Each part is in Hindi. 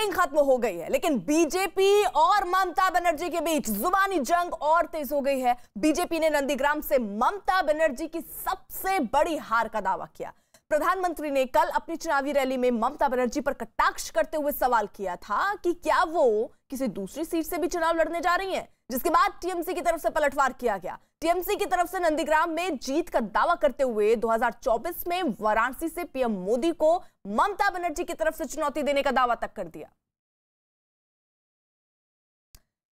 पोलिंग खत्म हो गई है, लेकिन बीजेपी और ममता बनर्जी के बीच जुबानी जंग और तेज हो गई है। बीजेपी ने नंदीग्राम से ममता बनर्जी की सबसे बड़ी हार का दावा किया। प्रधानमंत्री ने कल अपनी चुनावी रैली में ममता बनर्जी पर कटाक्ष करते हुए सवाल किया था कि क्या वो किसी दूसरी सीट से भी चुनाव लड़ने जा रही हैं, जिसके बाद टीएमसी की तरफ से पलटवार किया गया। टीएमसी की तरफ से नंदीग्राम में जीत का दावा करते हुए 2024 में वाराणसी से पीएम मोदी को ममता बनर्जी की तरफ से चुनौती देने का दावा तक कर दिया।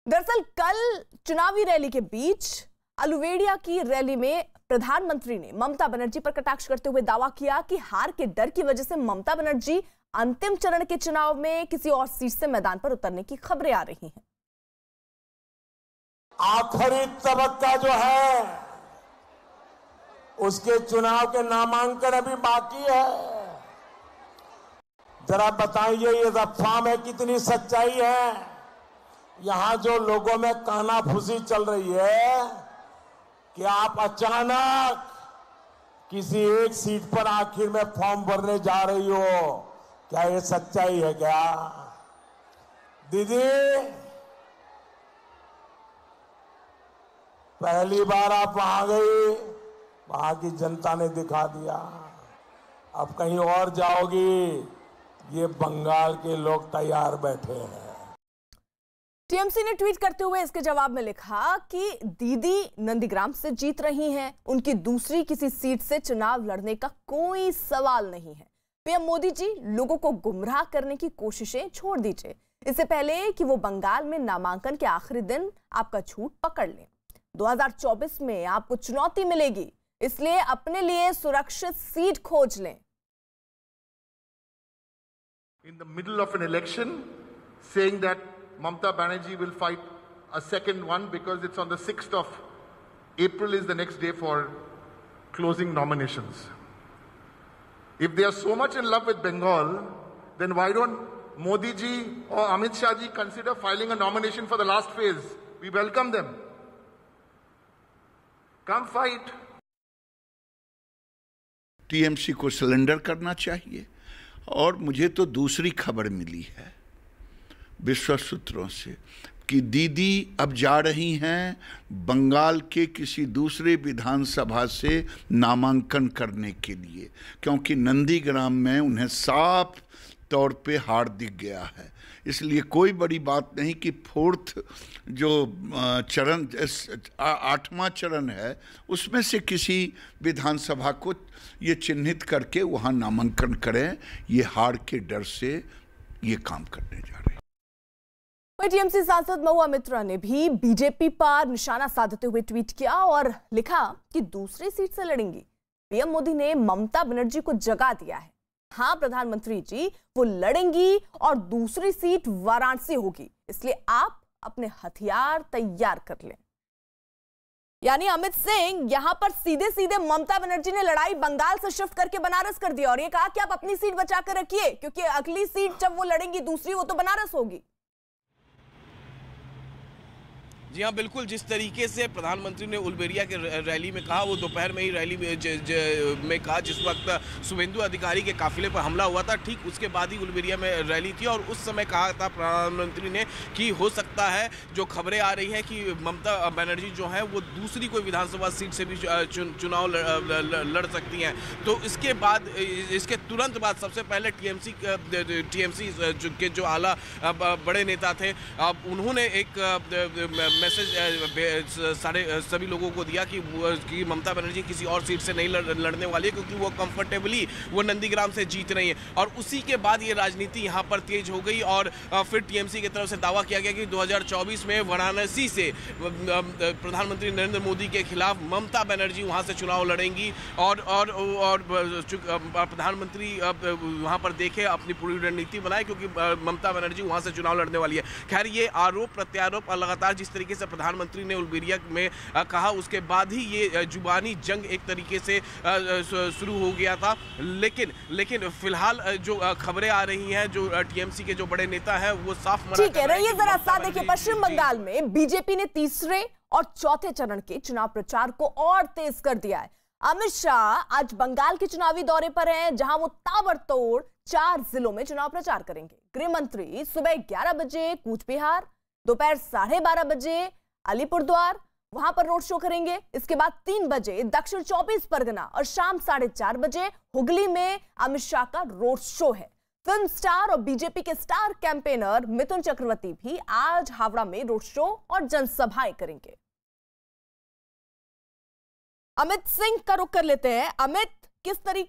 दरअसल कल चुनावी रैली के बीच अलुवेड़िया की रैली में प्रधानमंत्री ने ममता बनर्जी पर कटाक्ष करते हुए दावा किया कि हार के डर की वजह से ममता बनर्जी अंतिम चरण के चुनाव में किसी और सीट से मैदान पर उतरने की खबरें आ रही हैं। आखिरी तबक्का जो है उसके चुनाव के नामांकन अभी बाकी है। जरा बताइए ये अफवाह में कितनी सच्चाई है। यहां जो लोगों में कानाफूसी चल रही है कि आप अचानक किसी एक सीट पर आखिर में फॉर्म भरने जा रही हो, क्या ये सच्चाई है क्या दीदी? पहली बार आप वहां गई, वहां की जनता ने दिखा दिया। अब कहीं और जाओगी, ये बंगाल के लोग तैयार बैठे हैं। टीएमसी ने ट्वीट करते हुए इसके जवाब में लिखा कि दीदी नंदीग्राम से जीत रही हैं, उनकी दूसरी किसी सीट से चुनाव लड़ने का कोई सवाल नहीं है। पीएम मोदी जी, लोगों को गुमराह करने की कोशिशें छोड़ दीजिए, इससे पहले कि वो बंगाल में नामांकन के आखिरी दिन आपका झूठ पकड़ लें। 2024 में आपको चुनौती मिलेगी, इसलिए अपने लिए सुरक्षित सीट खोज लें। In the middle of an election, saying that Mamata Banerjee will fight a second one because it's on the 6th of April is the next day for closing nominations. If they are so much in love with Bengal, then why don't Modi ji or Amit Shah ji consider filing a nomination for the last phase? We welcome them. Come fight. TMC को सरेंडर करना चाहिए। और मुझे तो दूसरी खबर मिली है विश्वस्त सूत्रों से कि दीदी अब जा रही हैं बंगाल के किसी दूसरे विधानसभा से नामांकन करने के लिए, क्योंकि नंदीग्राम में उन्हें साफ तौर पे हार दिख गया है। इसलिए कोई बड़ी बात नहीं कि फोर्थ जो चरण 8वां चरण है उसमें से किसी विधानसभा को ये चिन्हित करके वहाँ नामांकन करें। ये हार के डर से ये काम करने जा रहे हैं। टीएमसी सांसद महुआ मित्रा ने भी बीजेपी पर निशाना साधते हुए ट्वीट किया और लिखा कि दूसरी सीट से लड़ेंगी। पीएम मोदी ने ममता बनर्जी को जगा दिया है। हाँ प्रधानमंत्री जी, वो लड़ेंगी और दूसरी सीट वाराणसी होगी, इसलिए आप अपने हथियार तैयार कर लें। यानी अमित सिंह यहां पर सीधे सीधे ममता बनर्जी ने लड़ाई बंगाल से शिफ्ट करके बनारस कर दिया और ये कहा कि आप अपनी सीट बचा कर रखिए, क्योंकि अगली सीट जब वो लड़ेंगी दूसरी, वो तो बनारस होगी। जी हाँ, बिल्कुल। जिस तरीके से प्रधानमंत्री ने उलबेरिया के रैली में कहा, वो दोपहर में ही रैली में कहा जिस वक्त शुभेंदु अधिकारी के काफिले पर हमला हुआ था, ठीक उसके बाद ही उलबेरिया में रैली थी। और उस समय कहा था प्रधानमंत्री ने कि हो सकता है जो खबरें आ रही हैं कि ममता बनर्जी जो है वो दूसरी कोई विधानसभा सीट से भी चुनाव लड़ सकती हैं। तो इसके बाद, इसके तुरंत बाद सबसे पहले टीएमसी के जो आला बड़े नेता थे, उन्होंने एक मैसेज सभी लोगों को दिया कि ममता बनर्जी किसी और सीट से नहीं लड़ने वाली है, क्योंकि वो कंफर्टेबली वो नंदीग्राम से जीत रही है। और उसी के बाद ये राजनीति यहाँ पर तेज हो गई और फिर टीएमसी की तरफ से दावा किया गया कि 2024 में वाराणसी से प्रधानमंत्री नरेंद्र मोदी के खिलाफ ममता बनर्जी वहाँ से चुनाव लड़ेंगी और प्रधानमंत्री वहाँ पर देखे अपनी पूरी रणनीति बनाए, क्योंकि ममता बनर्जी वहाँ से चुनाव लड़ने वाली है। खैर, ये आरोप प्रत्यारोप लगातार जिस तरीके से प्रधानमंत्री ने उलबेरिया में कहा, उसके बाद ही ये जुबानी जंग एक तरीके से शुरू हो गया था। लेकिन फिलहाल जो खबरें आ रही हैं, जो टीएमसी के जो बड़े नेता हैं वो साफ मना ठीक है। रहिए जरा साथ देखिए, पश्चिम बंगाल में बीजेपी ने तीसरे और चौथे चरण के चुनाव प्रचार को और तेज कर दिया है। अमित शाह आज बंगाल के चुनावी दौरे पर हैं, जहां वो ताबड़तोड़ 4 जिलों में चुनाव प्रचार करेंगे। गृह मंत्री सुबह 11 बजे कूचबिहार, दोपहर 12:30 बजे अलीपुरद्वार वहां पर रोड शो करेंगे। इसके बाद 3 बजे दक्षिण 24 परगना और शाम 4:30 बजे हुगली में अमित शाह का रोड शो है। फिल्म स्टार और बीजेपी के स्टार कैंपेनर मिथुन चक्रवर्ती भी आज हावड़ा में रोड शो और जनसभाएं करेंगे। अमित सिंह का रुख कर लेते हैं। अमित, किस तरीके